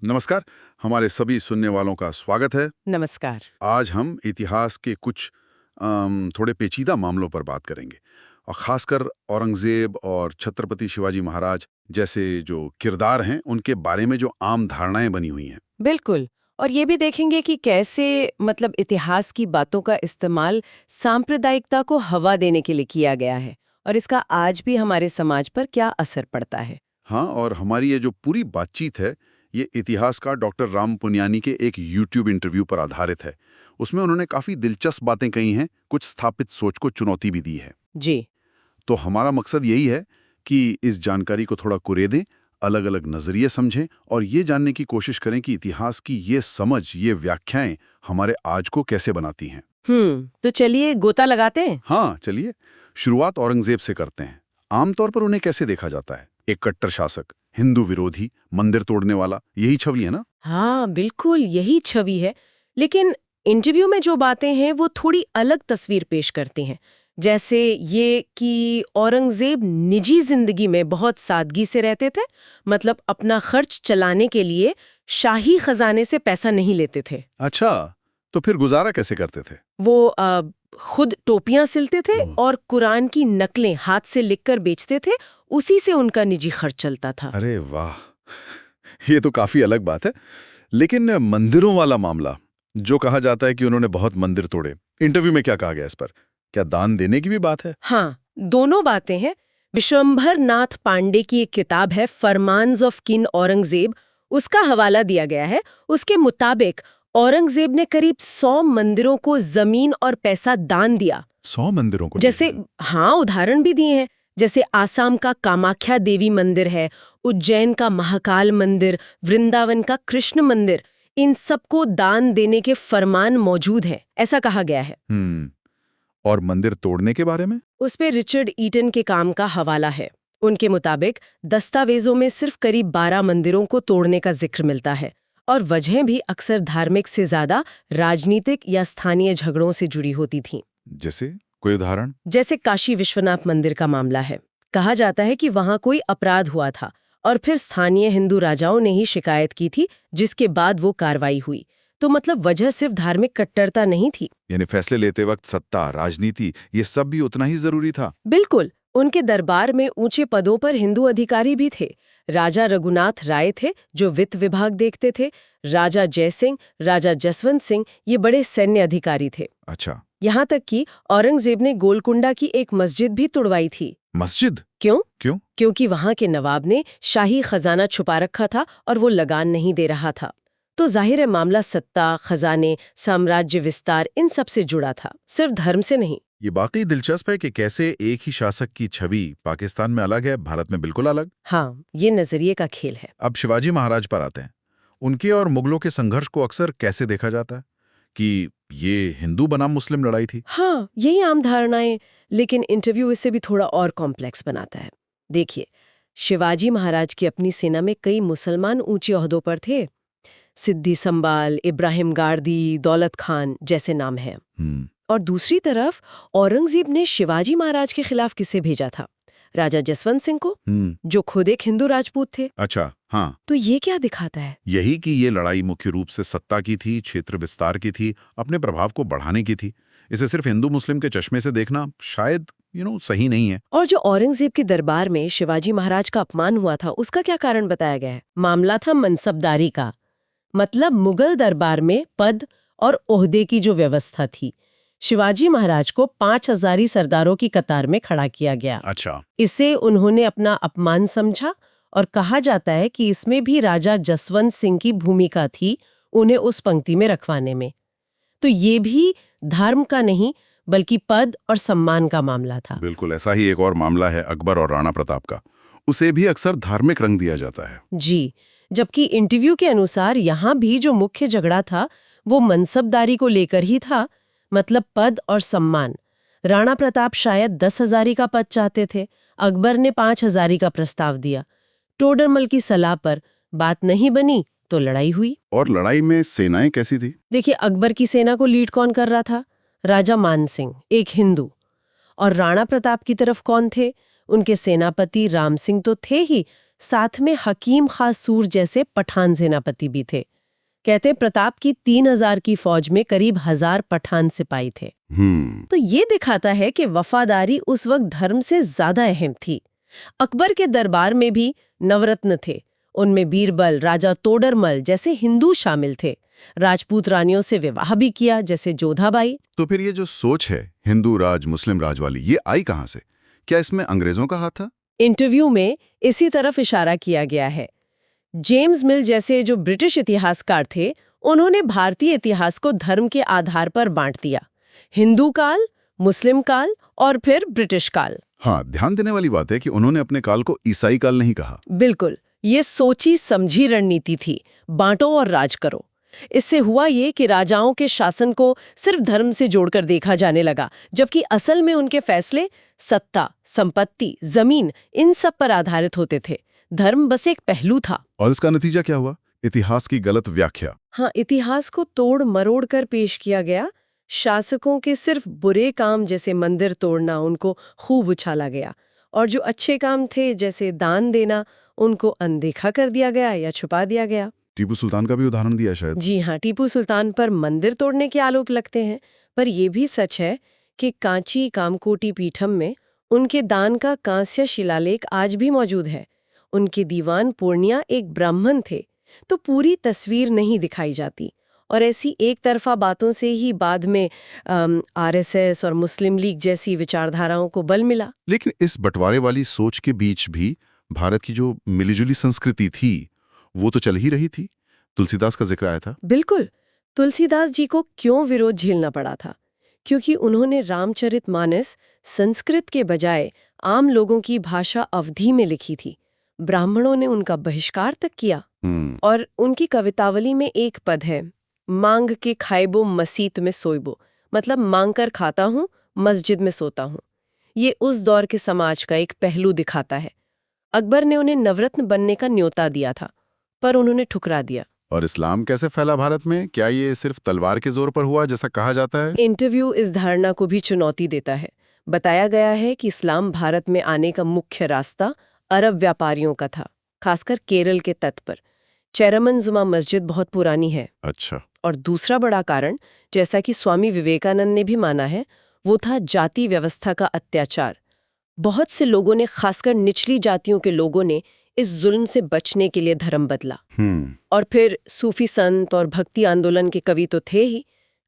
नमस्कार। हमारे सभी सुनने वालों का स्वागत है। नमस्कार। आज हम इतिहास के कुछ थोड़े पेचीदा मामलों पर बात करेंगे और खासकर औरंगजेब और छत्रपति शिवाजी महाराज जैसे जो किरदार हैं उनके बारे में जो आम धारणाएं बनी हुई हैं। बिल्कुल। और ये भी देखेंगे कि कैसे इतिहास की बातों का इस्तेमाल सांप्रदायिकता को हवा देने के लिए किया गया है और इसका आज भी हमारे समाज पर क्या असर पड़ता है। हाँ, और हमारी ये जो पूरी बातचीत है ये इतिहासकार डॉक्टर राम पुनियानी के एक यूट्यूब इंटरव्यू पर आधारित है। उसमें उन्होंने काफ़ी दिलचस्प बातें कही हैं, कुछ स्थापित सोच को चुनौती भी दी है। जी। तो हमारा मकसद यही है कि इस जानकारी को थोड़ा कुरेदें, अलग अलग नजरिए समझें और ये जानने की कोशिश करें कि इतिहास की ये समझ, ये व्याख्याएं हमारे आज को कैसे बनाती हैं। तो चलिए गोता लगाते हैं। हाँ, चलिए शुरुआत औरंगजेब से करते हैं। आमतौर पर उन्हें कैसे देखा जाता है? एक कट्टर शासक, हिंदू विरोधी, मंदिर तोड़ने वाला, यही छवि है ना? हाँ, बिल्कुल यही छवि है। लेकिन इंटरव्यू में जो बातें हैं वो थोड़ी अलग तस्वीर पेश करती हैं। जैसे ये कि औरंगजेब निजी जिंदगी में बहुत सादगी से रहते थे, अपना खर्च चलाने के लिए शाही खजाने से पैसा नहीं लेते थे। अच्छा, तो फिर गुजारा कैसे करते थे? वो खुद टोपियां सिलते थे और कुरान की नकलें हाथ से लिखकर बेचते थे, उसी से उनका निजी खर्च चलता था। अरे वाह, ये तो काफी अलग बात है। लेकिन मंदिरों वाला मामला, जो कहा जाता है कि उन्होंने बहुत मंदिर तोड़े, इंटरव्यू में क्या कहा गया इस पर? क्या दान देने की भी बात है? हाँ, दोनों बातें हैं। विश्वंभर नाथ पांडे की एक किताब है फरमान्स ऑफ किंग औरंगजेब, उसका हवाला दिया गया है। उसके मुताबिक औरंगजेब ने करीब 100 मंदिरों को जमीन और पैसा दान दिया। 100 मंदिरों को जैसे दिया? हाँ, उदाहरण भी दिए हैं। जैसे आसाम का कामाख्या देवी मंदिर है, उज्जैन का महाकाल मंदिर, वृंदावन का कृष्ण मंदिर, इन सबको दान देने के फरमान मौजूद हैं, ऐसा कहा गया है। और मंदिर तोड़ने के बारे में? उस पे रिचर्ड ईटन के काम का हवाला है। उनके मुताबिक दस्तावेजों में सिर्फ करीब 12 मंदिरों को तोड़ने का जिक्र मिलता है और वजहें भी अक्सर धार्मिक से ज्यादा राजनीतिक या स्थानीय झगड़ों से जुड़ी होती थीं। जैसे कोई उदाहरण? जैसे काशी विश्वनाथ मंदिर का मामला है। कहा जाता है कि वहां कोई अपराध हुआ था और फिर स्थानीय हिंदू राजाओं ने ही शिकायत की थी, जिसके बाद वो कार्रवाई हुई। तो वजह सिर्फ धार्मिक कट्टरता नहीं थी। यानी फैसले लेते वक्त सत्ता, राजनीति, ये सब भी उतना ही जरूरी था? बिल्कुल। उनके दरबार में ऊंचे पदों पर हिंदू अधिकारी भी थे। राजा रघुनाथ राय थे जो वित्त विभाग देखते थे। राजा जयसिंह, राजा जसवंत सिंह ये बड़े सैन्य अधिकारी थे। अच्छा। यहाँ तक कि औरंगजेब ने गोलकुंडा की एक मस्जिद भी तुड़वाई थी। मस्जिद? क्यों? क्यों? क्योंकि वहां के नवाब ने शाही खजाना छुपा रखा था और वो लगान नहीं दे रहा था। तो जाहिर है मामला सत्ता, खजाने, साम्राज्य विस्तार इन सब से जुड़ा था, सिर्फ धर्म से नहीं। ये वाकई दिलचस्प है कि कैसे एक ही शासक की छवि पाकिस्तान में अलग है, भारत में बिल्कुल अलग। हाँ, ये नजरिए का खेल है। अब शिवाजी महाराज पर आते हैं। उनके और मुगलों के संघर्ष को अक्सर कैसे देखा जाता है कि ये हिंदू बनाम मुस्लिम लड़ाई थी? हाँ, यही आम धारणाएं, लेकिन इंटरव्यू इससे भी थोड़ा और कॉम्प्लेक्स बनाता है। देखिए, शिवाजी महाराज की अपनी सेना में कई मुसलमान ऊंचे ओहदों पर थे। सिद्दी संबाल, इब्राहिम गार्दी, दौलत खान जैसे नाम हैं। और दूसरी तरफ औरंगजेब ने शिवाजी महाराज के खिलाफ किसे भेजा था? राजा जसवंत सिंह को, जो खुद एक हिंदू राजपूत थे। अच्छा, हाँ। तो ये क्या दिखाता है? यही कि ये लड़ाई मुख्य रूप से सत्ता की थी, क्षेत्र विस्तार की थी, अपने प्रभाव को बढ़ाने की थी। इसे सिर्फ हिंदू मुस्लिम के चश्मे से देखना शायद सही नहीं है। और जो औरंगजेब के दरबार में शिवाजी महाराज का अपमान हुआ था, उसका क्या कारण बताया गया है? मामला था मनसबदारी का। मुगल दरबार में पद और ओहदे की जो व्यवस्था थी, शिवाजी महाराज को 5,000 सरदारों की कतार में खड़ा किया गया। अच्छा। इसे उन्होंने अपना अपमान समझा और कहा जाता है कि इसमें भी राजा जसवंत सिंह की भूमिका थी, उन्हें उस पंक्ति में रखवाने में। तो ये भी धर्म का नहीं बल्कि पद और सम्मान का मामला था। बिल्कुल ऐसा ही एक और मामला है अकबर और राणा प्रताप का। उसे भी अक्सर धार्मिक रंग दिया जाता है। जी, जबकि इंटरव्यू के अनुसार यहाँ भी जो मुख्य झगड़ा था वो मनसबदारी को लेकर ही था, पद और सम्मान। राणा प्रताप शायद 10,000 का पद चाहते थे, अकबर ने 5,000 का प्रस्ताव दिया। टोडरमल की सलाह पर बात नहीं बनी तो लड़ाई हुई। और लड़ाई में सेनाएं कैसी थी? देखिए, अकबर की सेना को लीड कौन कर रहा था? राजा मान सिंह, एक हिंदू। और राणा प्रताप की तरफ कौन थे? उनके सेनापति राम सिंह तो थे ही, साथ में हकीम खां सूर जैसे पठान सेनापति भी थे। कहते प्रताप की 3000 की फौज में करीब 1000 पठान सिपाही थे। तो ये दिखाता है कि वफादारी उस वक्त धर्म से ज्यादा अहम थी। अकबर के दरबार में भी नवरत्न थे। उनमें बीरबल, राजा तोडरमल जैसे हिंदू शामिल थे। राजपूत रानियों से विवाह भी किया, जैसे जोधाबाई। तो फिर ये जो सोच है हिंदू राज मुस्लिम राज वाली, ये आई कहाँ से? क्या इसमें अंग्रेजों का हाथ था? इंटरव्यू में इसी तरफ इशारा किया गया है। जेम्स मिल जैसे जो ब्रिटिश इतिहासकार थे, उन्होंने भारतीय इतिहास को धर्म के आधार पर बांट दिया। हिंदू काल, मुस्लिम काल और फिर ब्रिटिश काल। हाँ, ध्यान देने वाली बात है कि उन्होंने अपने काल को ईसाई काल नहीं कहा। बिल्कुल, ये सोची समझी रणनीति थी, बांटो और राज करो। इससे हुआ ये कि राजाओं के शासन को सिर्फ धर्म से जोड़कर देखा जाने लगा, जबकि असल में उनके फैसले सत्ता, संपत्ति, जमीन इन सब पर आधारित होते थे। धर्म बस एक पहलू था। और इसका नतीजा क्या हुआ? इतिहास की गलत व्याख्या। हाँ, इतिहास को तोड़ मरोड़ कर पेश किया गया। शासकों के सिर्फ बुरे काम जैसे मंदिर तोड़ना उनको खूब उछाला गया, और जो अच्छे काम थे जैसे दान देना उनको अनदेखा कर दिया गया या छुपा दिया गया। टीपू सुल्तान का भी उदाहरण दिया शायद। जी हाँ, टीपू सुल्तान पर मंदिर तोड़ने के आरोप लगते हैं, पर यह भी सच है कि कांची कामकोटी पीठम में उनके दान का कांस्य शिलालेख आज भी मौजूद है। उनके दीवान पूर्णिया एक ब्राह्मण थे, तो पूरी तस्वीर नहीं दिखाई जाती, और ऐसी एक तरफा बातों से ही बाद में आरएसएस और मुस्लिम लीग जैसी विचारधाराओं को बल मिला। लेकिन इस बंटवारे वाली सोच के बीच भी भारत की जो मिलीजुली संस्कृति थी वो तो चल ही रही थी। तुलसीदास का जिक्र आया था। बिल्कुल, तुलसीदास जी को क्यों विरोध झेलना पड़ा था? क्योंकि उन्होंने रामचरितमानस संस्कृत के बजाय आम लोगों की भाषा अवधी में लिखी थी। ब्राह्मणों ने उनका बहिष्कार तक किया। और उनकी कवितावली में एक पद है, मांग के खाइबो मसीत में सोइबो, मतलब मांग कर खाता हूँ, मस्जिद में सोता हूँ। ये उस दौर के समाज का एक पहलू दिखाता है। अकबर ने उन्हें नवरत्न बनने का न्योता दिया था, पर उन्होंने ठुकरा दिया। और इस्लाम कैसे फैला भारत में? क्या ये सिर्फ तलवार के जोर पर हुआ जैसा कहा जाता है? इंटरव्यू इस धारणा को भी चुनौती देता है। बताया गया है कि इस्लाम भारत में आने का मुख्य रास्ता अरब व्यापारियों का था, खासकर केरल के तट पर। चेरमन जुमा मस्जिद बहुत पुरानी है। अच्छा। और दूसरा बड़ा कारण, जैसा कि स्वामी विवेकानंद ने भी माना है, वो था जाति व्यवस्था का अत्याचार। बहुत से लोगों ने, खासकर निचली जातियों के लोगों ने, इस जुल्म से बचने के लिए धर्म बदला। और फिर सूफी संत और भक्ति आंदोलन के कवि तो थे ही।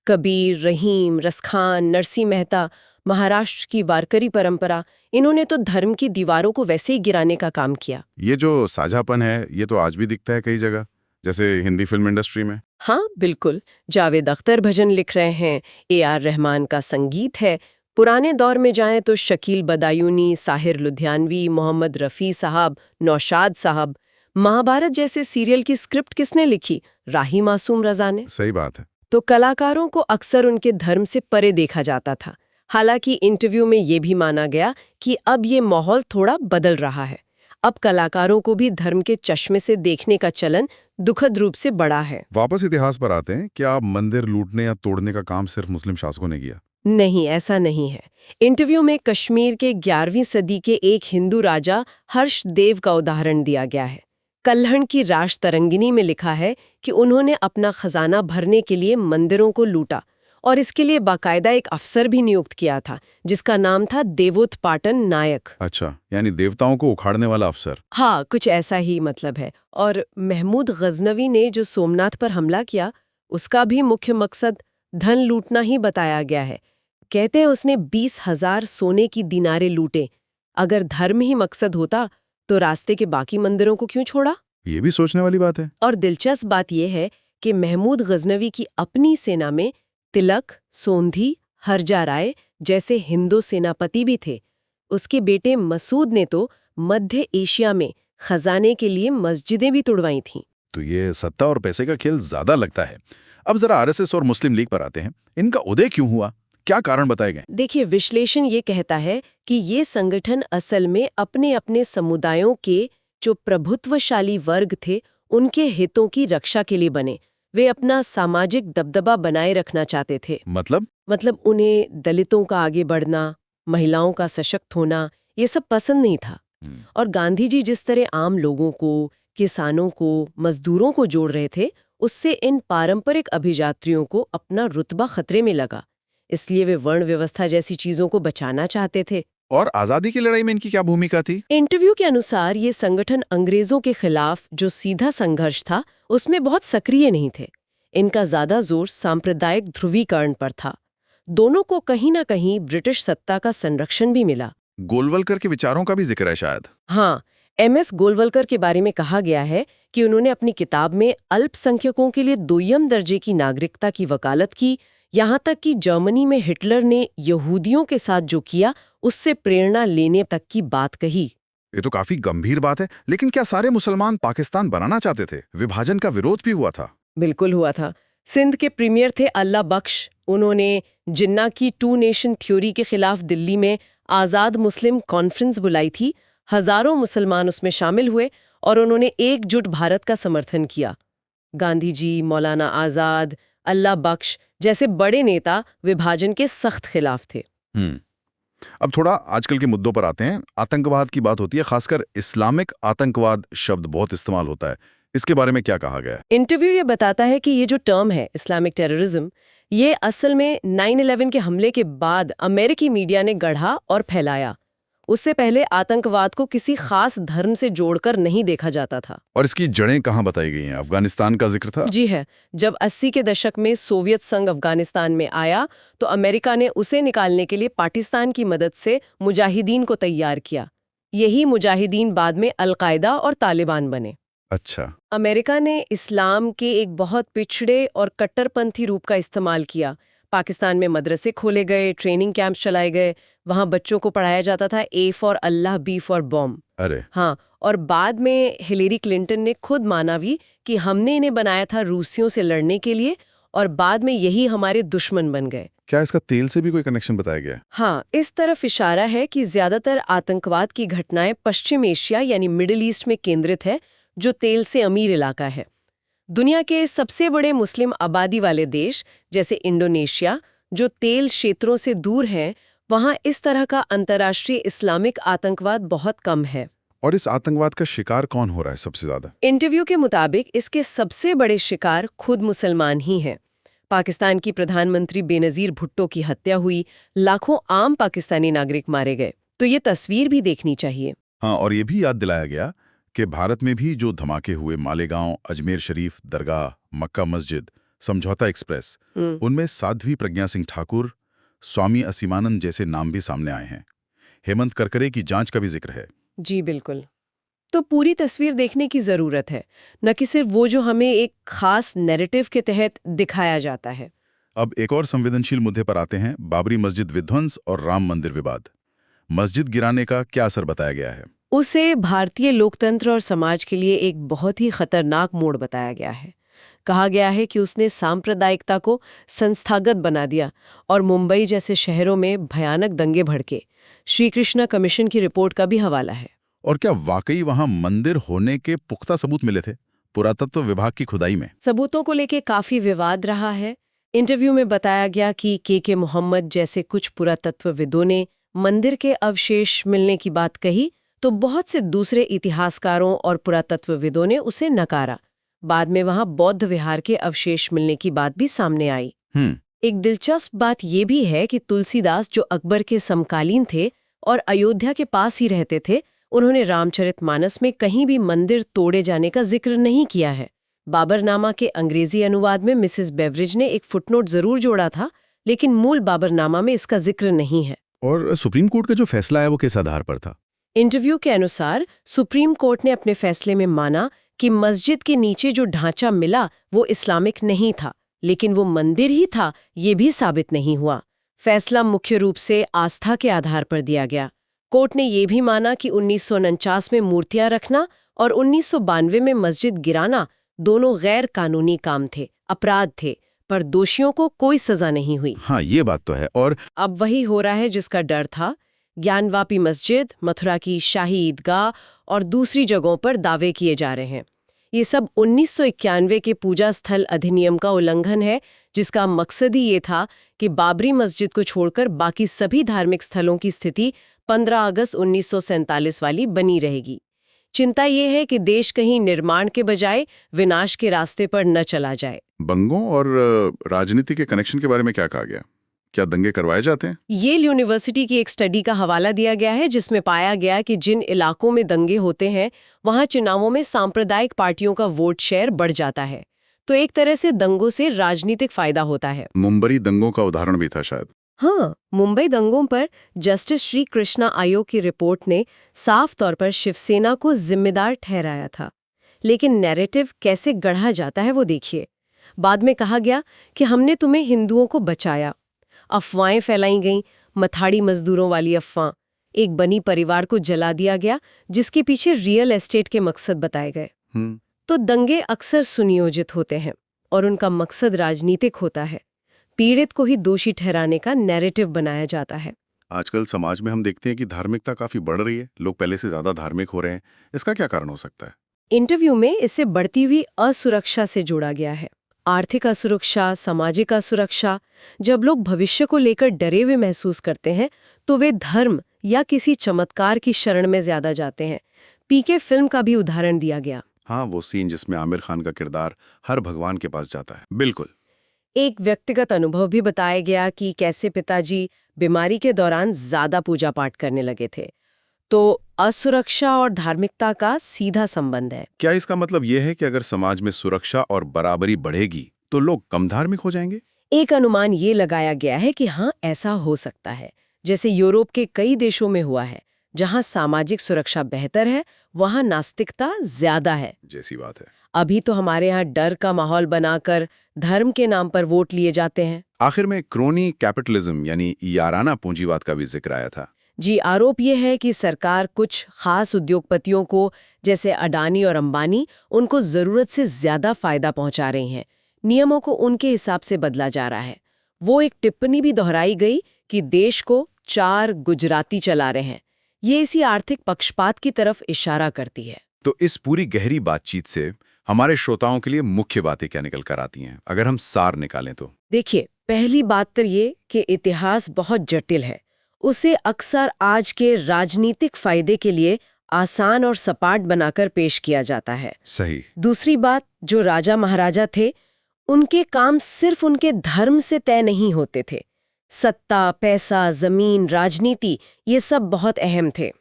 कबीर, रहीम, रसखान, नरसिंह मेहता, महाराष्ट्र की वारकरी परंपरा, इन्होंने तो धर्म की दीवारों को वैसे ही गिराने का काम किया। ये जो साझापन है ये तो आज भी दिखता है कई जगह, जैसे हिंदी फिल्म इंडस्ट्री में। हाँ बिल्कुल, जावेद अख्तर भजन लिख रहे हैं, AR रहमान का संगीत है। पुराने दौर में जाएं तो शकील बदायूनी, साहिर लुधियानवी, मोहम्मद रफ़ी साहब, नौशाद साहब। महाभारत जैसे सीरियल की स्क्रिप्ट किसने लिखी? राही मासूम रजा ने। सही बात है। तो कलाकारों को अक्सर उनके धर्म से परे देखा जाता था। हालांकि इंटरव्यू में ये भी माना गया कि अब ये माहौल थोड़ा बदल रहा है। अब कलाकारों को भी धर्म के चश्मे से देखने का चलन दुखद रूप से बढ़ा है। वापस इतिहास पर आते हैं। क्या आप मंदिर लूटने या तोड़ने का काम सिर्फ मुस्लिम शासकों ने किया? नहीं, ऐसा नहीं है। इंटरव्यू में कश्मीर के 11वीं सदी के एक हिंदू राजा हर्षदेव का उदाहरण दिया गया है। कल्हण की राज तरंगिनी में लिखा है कि उन्होंने अपना खजाना भरने के लिए मंदिरों को लूटा, और इसके लिए बाकायदा एक अफसर भी नियुक्त किया था, जिसका नाम था देवोत्पाटन नायक। अच्छा, यानी देवताओं को उखाड़ने वाला अफसर। हाँ, कुछ ऐसा ही मतलब है। और महमूद गजनवी ने जो सोमनाथ पर हमला किया, उसका भी मुख्य मकसद धन लूटना ही बताया गया है। कहते हैं उसने 20,000 सोने की दीनारे लूटे। अगर धर्म ही मकसद होता तो रास्ते के बाकी मंदिरों को क्यों छोड़ा? ये भी सोचने वाली बात है। और दिलचस्प बात यह है कि महमूद गजनवी की अपनी सेना में तिलक, सोंधी, हरजा राय जैसे हिंदू सेनापति भी थे। उसके बेटे मसूद ने तो मध्य एशिया में खजाने के लिए मस्जिदें भी तुड़वाई थीं। तो ये सत्ता और पैसे का खेल ज्यादा लगता है। अब जरा आरएसएस और मुस्लिम लीग पर आते हैं। इनका उदय क्यों हुआ? क्या कारण बताए गए? देखिए, विश्लेषण ये कहता है कि ये संगठन असल में अपने अपने समुदायों के जो प्रभुत्वशाली वर्ग थे उनके हितों की रक्षा के लिए बने। वे अपना सामाजिक दबदबा बनाए रखना चाहते थे। मतलब उन्हें दलितों का आगे बढ़ना, महिलाओं का सशक्त होना, ये सब पसंद नहीं था। और गांधी जी जिस तरह आम लोगों को, किसानों को, मजदूरों को जोड़ रहे थे, उससे इन पारंपरिक अभिजात्रियों को अपना रुतबा खतरे में लगा। इसलिए वे वर्ण व्यवस्था जैसी चीजों को बचाना चाहते थे। और आजादी की लड़ाई में इनकी क्या भूमिका थी? इंटरव्यू के अनुसार ये संगठन अंग्रेजों के खिलाफ जो सीधा संघर्ष था, उसमें बहुत सक्रिय नहीं थे। इनका ज्यादा जोर सांप्रदायिक ध्रुवीकरण पर था। दोनों को कहीं ना कहीं ब्रिटिश सत्ता का संरक्षण भी मिला। गोलवलकर के विचारों का भी जिक्र है शायद। हाँ, एमएस गोलवलकर के बारे में कहा गया है कि उन्होंने अपनी किताब में अल्पसंख्यकों के लिए दोयम दर्जे की नागरिकता की वकालत की, यहाँ तक कि जर्मनी में हिटलर ने यहूदियों के साथ जो किया उससे प्रेरणा लेने तक की बात कही। ये तो काफी गंभीर बात है, लेकिन क्या सारे मुसलमान पाकिस्तान बनाना चाहते थे? विभाजन का विरोध भी हुआ था। बिल्कुल हुआ था। सिंध के प्रीमियर थे अल्लाह बख्श। उन्होंने जिन्ना की 2 नेशन थ्योरी के खिलाफ दिल्ली में आज़ाद मुस्लिम कॉन्फ्रेंस बुलाई थी। हजारों मुसलमान उसमें शामिल हुए और उन्होंने एकजुट भारत का समर्थन किया। गांधी जी, मौलाना आज़ाद, अल्लाह बख्श जैसे बड़े नेता विभाजन के सख्त खिलाफ थे। अब थोड़ा आजकल के मुद्दों पर आते हैं। आतंकवाद की बात होती है, खासकर इस्लामिक आतंकवाद शब्द बहुत इस्तेमाल होता है। इसके बारे में क्या कहा गया है? इंटरव्यू ये बताता है कि ये जो टर्म है इस्लामिक टेररिज्म, ये असल में 9/11 के हमले के बाद अमेरिकी मीडिया ने गढ़ा और फैलाया। उससे पहले आतंकवाद को किसी खास धर्म से जोड़कर नहीं देखा जाता था। और इसकी जड़ें कहाँ बताई गई हैं? अफगानिस्तान का जिक्र था। जी है। जब 80 के दशक में सोवियत संघ अफगानिस्तान में आया तो अमेरिका ने उसे निकालने के लिए पाकिस्तान की मदद से मुजाहिदीन को तैयार किया। यही मुजाहिदीन बाद में अल-कायदा और तालिबान बने। अच्छा। अमेरिका ने इस्लाम के एक बहुत पिछड़े और कट्टरपंथी रूप का इस्तेमाल किया। पाकिस्तान में मदरसे खोले गए, ट्रेनिंग कैंप्स चलाए गए, वहां बच्चों को पढ़ाया जाता था A for Allah, B for bomb. अरे हाँ, और बाद में हिलेरी क्लिंटन ने खुद माना भी कि हमने इन्हें बनाया था रूसियों से लड़ने के लिए और बाद में यही हमारे दुश्मन बन गए। क्या इसका तेल से भी कोई कनेक्शन बताया गया है? हाँ, इस तरफ इशारा है कि ज्यादातर आतंकवाद की घटनाएं पश्चिम एशिया यानी मिडिल ईस्ट में केंद्रित है, जो तेल से अमीर इलाका है। दुनिया के सबसे बड़े मुस्लिम आबादी वाले देश जैसे इंडोनेशिया, जो तेल क्षेत्रों से दूर हैं, वहां इस तरह का अंतर्राष्ट्रीय इस्लामिक आतंकवाद बहुत कम है। और इस आतंकवाद का शिकार कौन हो रहा है सबसे ज्यादा? इंटरव्यू के मुताबिक इसके सबसे बड़े शिकार खुद मुसलमान ही हैं। पाकिस्तान की प्रधानमंत्री बेनजीर भुट्टो की हत्या हुई, लाखों आम पाकिस्तानी नागरिक मारे गए। तो ये तस्वीर भी देखनी चाहिए। हाँ, और ये भी याद दिलाया गया कि भारत में भी जो धमाके हुए, मालेगांव, अजमेर शरीफ दरगाह, मक्का मस्जिद, समझौता एक्सप्रेस, उनमें साध्वी प्रज्ञा सिंह ठाकुर, स्वामी असीमानंद जैसे नाम भी सामने आए हैं। हेमंत करकरे की जांच का भी जिक्र है। जी बिल्कुल। तो पूरी तस्वीर देखने की जरूरत है, न कि सिर्फ वो जो हमें एक खास नैरेटिव के तहत दिखाया जाता है। अब एक और संवेदनशील मुद्दे पर आते हैं, बाबरी मस्जिद विध्वंस और राम मंदिर विवाद। मस्जिद गिराने का क्या असर बताया गया है? उसे भारतीय लोकतंत्र और समाज के लिए एक बहुत ही खतरनाक मोड़ बताया गया है। कहा गया है कि उसने सांप्रदायिकता को संस्थागत बना दिया और मुंबई जैसे शहरों में भयानक दंगे भड़के। श्री कृष्णा कमीशन की रिपोर्ट का भी हवाला है। और क्या वाकई वहां मंदिर होने के पुख्ता सबूत मिले थे? पुरातत्व विभाग की खुदाई में सबूतों को लेकर काफी विवाद रहा है। इंटरव्यू में बताया गया कि के मोहम्मद जैसे कुछ पुरातत्वविदों ने मंदिर के अवशेष मिलने की बात कही, तो बहुत से दूसरे इतिहासकारों और पुरातत्वविदों ने उसे नकारा। बाद में वहां बौद्ध विहार के अवशेष मिलने की बात भी सामने आई। एक दिलचस्प बात यह भी है कि तुलसीदास, जो अकबर के समकालीन थे और अयोध्या के पास ही रहते थे, उन्होंने रामचरितमानस में कहीं भी मंदिर तोड़े जाने का जिक्र नहीं किया है। बाबरनामा के अंग्रेजी अनुवाद में मिसेस बेवरिज ने एक फुटनोट जरूर जोड़ा था, लेकिन मूल बाबरनामा में इसका जिक्र नहीं है। और सुप्रीम कोर्ट का जो फैसला है वो किस आधार पर था? इंटरव्यू के अनुसार सुप्रीम कोर्ट ने अपने फैसले में माना कि मस्जिद के नीचे जो ढांचा मिला वो इस्लामिक नहीं था, लेकिन वो मंदिर ही था, ये भी साबित नहीं हुआ। फैसला मुख्य रूप से आस्था के आधार पर दिया गया। कोर्ट ने यह भी माना कि 1949 में मूर्तियां रखना और 1992 में मस्जिद गिराना दोनों गैर कानूनी काम थे, अपराध थे, पर दोषियों को कोई सजा नहीं हुई। हाँ, ये बात तो है। और अब वही हो रहा है जिसका डर था। ज्ञानवापी मस्जिद, मथुरा की शाही ईदगाह और दूसरी जगहों पर दावे किए जा रहे हैं। ये सब 1991 के पूजा स्थल अधिनियम का उल्लंघन है, जिसका मकसद ही ये था कि बाबरी मस्जिद को छोड़कर बाकी सभी धार्मिक स्थलों की स्थिति 15 अगस्त 1947 वाली बनी रहेगी। चिंता ये है कि देश कहीं निर्माण के बजाय विनाश के रास्ते पर न चला जाए। दंगों और राजनीति के कनेक्शन के बारे में क्या कहा गया? क्या दंगे करवाए जाते हैं? येल यूनिवर्सिटी की एक स्टडी का हवाला दिया गया है जिसमें पाया गया कि जिन इलाकों में दंगे होते हैं वहां चुनावों में सांप्रदायिक पार्टियों का वोट शेयर बढ़ जाता है। तो एक तरह से दंगों से राजनीतिक फायदा होता है। मुंबई दंगों का उदाहरण भी था शायद। हाँ, मुंबई दंगों पर जस्टिस श्री कृष्णा आयोग की रिपोर्ट ने साफ तौर पर शिवसेना को जिम्मेदार ठहराया था। लेकिन नैरेटिव कैसे गढ़ा जाता है वो देखिए। बाद में कहा गया कि हमने तुम्हें हिंदुओं को बचाया। अफवाहें फैलाई गईं, मथाड़ी मजदूरों वाली अफवाह। एक बनी परिवार को जला दिया गया जिसके पीछे रियल एस्टेट के मकसद बताए गए। तो दंगे अक्सर सुनियोजित होते हैं और उनका मकसद राजनीतिक होता है। पीड़ित को ही दोषी ठहराने का नैरेटिव बनाया जाता है। आजकल समाज में हम देखते हैं कि धार्मिकता काफी बढ़ रही है, लोग पहले से ज्यादा धार्मिक हो रहे हैं। इसका क्या कारण हो सकता है? इंटरव्यू में इसे बढ़ती हुई असुरक्षा से जोड़ा गया है। आर्थिक असुरक्षा, सामाजिक असुरक्षा। जब लोग भविष्य को लेकर डरे हुए महसूस करते हैं तो वे धर्म या किसी चमत्कार की शरण में ज्यादा जाते हैं। पीके फिल्म का भी उदाहरण दिया गया। हाँ, वो सीन जिसमें आमिर खान का किरदार हर भगवान के पास जाता है। बिल्कुल। एक व्यक्तिगत अनुभव भी बताया गया कि कैसे पिताजी बीमारी के दौरान ज्यादा पूजा पाठ करने लगे थे। तो असुरक्षा और धार्मिकता का सीधा संबंध है। क्या इसका मतलब यह है कि अगर समाज में सुरक्षा और बराबरी बढ़ेगी तो लोग कम धार्मिक हो जाएंगे? एक अनुमान ये लगाया गया है कि हाँ, ऐसा हो सकता है। जैसे यूरोप के कई देशों में हुआ है, जहाँ सामाजिक सुरक्षा बेहतर है वहाँ नास्तिकता ज्यादा है। जैसी बात है। अभी तो हमारे यहाँ डर का माहौल बनाकर धर्म के नाम पर वोट लिए जाते हैं। आखिर में क्रोनी कैपिटलिज्म यानी याराना पूंजीवाद का भी जिक्र आया था। जी, आरोप ये है कि सरकार कुछ खास उद्योगपतियों को, जैसे अडानी और अंबानी, उनको जरूरत से ज्यादा फायदा पहुंचा रही हैं। नियमों को उनके हिसाब से बदला जा रहा है। वो एक टिप्पणी भी दोहराई गई कि देश को 4 गुजराती चला रहे हैं। ये इसी आर्थिक पक्षपात की तरफ इशारा करती है। तो इस पूरी गहरी बातचीत से हमारे श्रोताओं के लिए मुख्य बातें क्या निकल कर आती हैं, अगर हम सार निकालें तो? देखिए, पहली बात तो ये कि इतिहास बहुत जटिल है। उसे अक्सर आज के राजनीतिक फायदे के लिए आसान और सपाट बनाकर पेश किया जाता है। सही। दूसरी बात, जो राजा महाराजा थे उनके काम सिर्फ उनके धर्म से तय नहीं होते थे। सत्ता, पैसा, जमीन, राजनीति, ये सब बहुत अहम थे।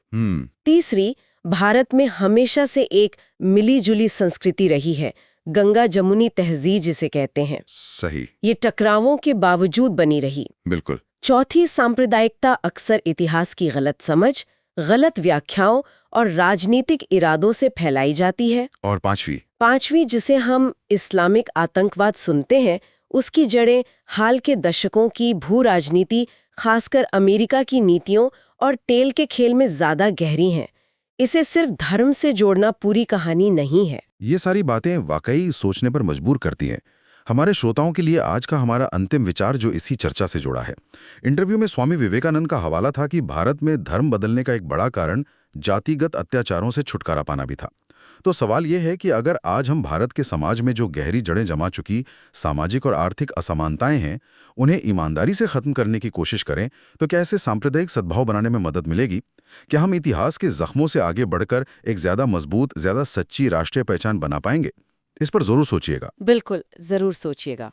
तीसरी, भारत में हमेशा से एक मिली-जुली संस्कृति रही है, गंगा जमुनी तहजीब जिसे कहते हैं। सही। ये टकरावों के बावजूद बनी रही। बिल्कुल। चौथी, सांप्रदायिकता अक्सर इतिहास की गलत समझ, गलत व्याख्याओं और राजनीतिक इरादों से फैलाई जाती है। और पांचवी, जिसे हम इस्लामिक आतंकवाद सुनते हैं, उसकी जड़ें हाल के दशकों की भू राजनीति, खासकर अमेरिका की नीतियों और तेल के खेल में ज्यादा गहरी हैं। इसे सिर्फ धर्म से जोड़ना पूरी कहानी नहीं है। ये सारी बातें वाकई सोचने पर मजबूर करती हैं। हमारे श्रोताओं के लिए आज का हमारा अंतिम विचार जो इसी चर्चा से जुड़ा है। इंटरव्यू में स्वामी विवेकानंद का हवाला था कि भारत में धर्म बदलने का एक बड़ा कारण जातिगत अत्याचारों से छुटकारा पाना भी था। तो सवाल यह है कि अगर आज हम भारत के समाज में जो गहरी जड़ें जमा चुकी सामाजिक और आर्थिक असमानताएं हैं, उन्हें ईमानदारी से खत्म करने की कोशिश करें, तो क्या इससे सांप्रदायिक सद्भाव बनाने में मदद मिलेगी? क्या हम इतिहास के जख्मों से आगे बढ़कर एक ज्यादा मजबूत, ज्यादा सच्ची राष्ट्रीय पहचान बना पाएंगे? इस पर जरूर सोचिएगा। बिल्कुल, जरूर सोचिएगा।